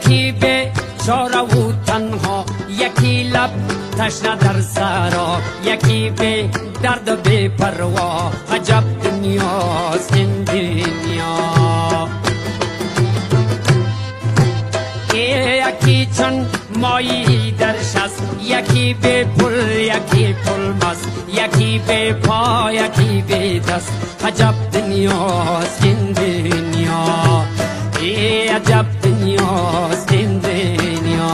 یکی به چاره و تنها، یکی لب تشنه در سرا، یکی به درد بی پروا. عجب دنیاست این دنیا. یکی چون مایی در شست، یکی به پل یکی پل مست، یکی به پا یکی به دست. عجب دنیاست این دنیا. عجب دنیاست این دنیا.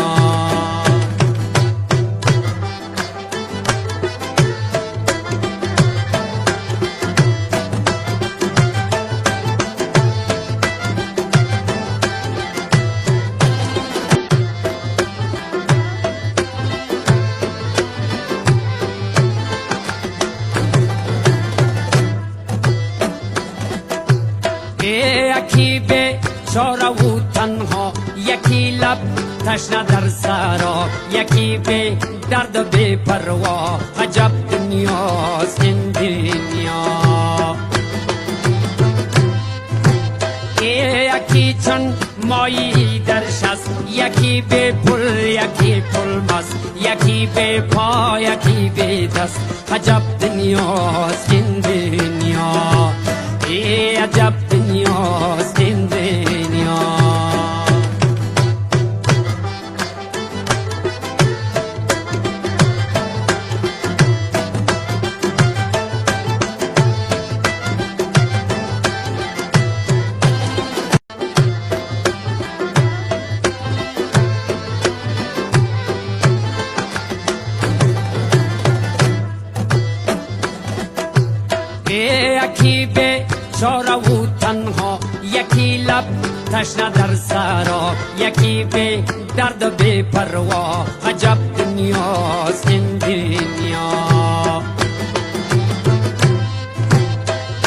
یکی به چاره و تنها، یکی لب تشنه در سرا، یکی به درد بی پروا. عجب دنیاست این دنیا. یکی چون مایی در شست، یکی به پل یکی پل مست، یکی به پا یکی به دست. عجب دنیاست این دنیا. عجب دنیاست این دنیا. یکی به چاره و تنها، یکی لب تشنه در سرا، یکی به درد بی پروا. عجب دنیاست این دنیا.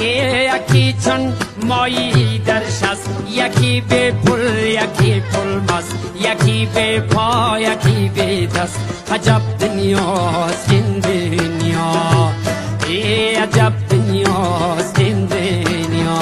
یکی چون مایی در شست، یکی به پل یکی پل مست، یکی به پا یکی به دست. عجب دنیاست این دنیا. عجب دنیاست این دنیا.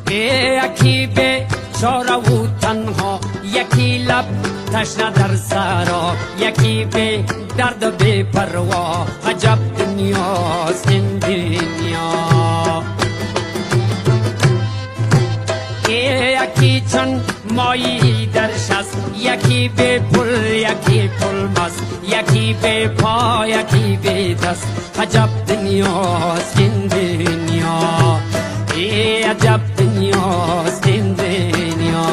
یکی به چاره و تنها، یکی لب تشنه در سرا، یکی به درد بی پروا. عجب دنیاست این دنیا. یکی چون مایی در شست، یکی به پل یکی پل مست، یکی به پا یکی به دست. عجب دنیاست این دنیا. عجب دنیاست این دنیا.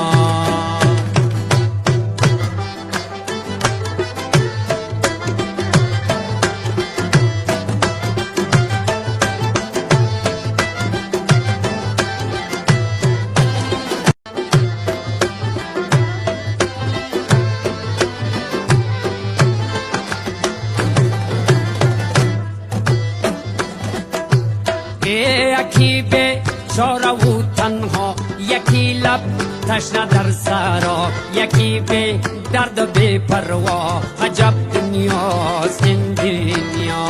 یکی به چاره و تنها، یکی لب تشنه در سرا، یکی به درد بی پروا. عجب دنیاست این دنیا.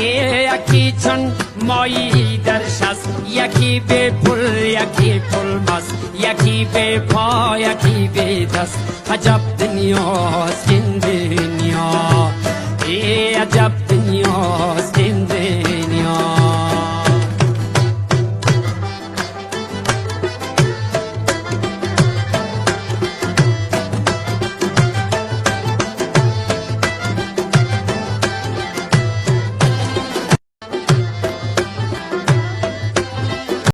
یکی چون مایی در شست، یکی به پل یکی پل مست، یکی به پا یکی به دست. عجب دنیاست این دنیا. عجب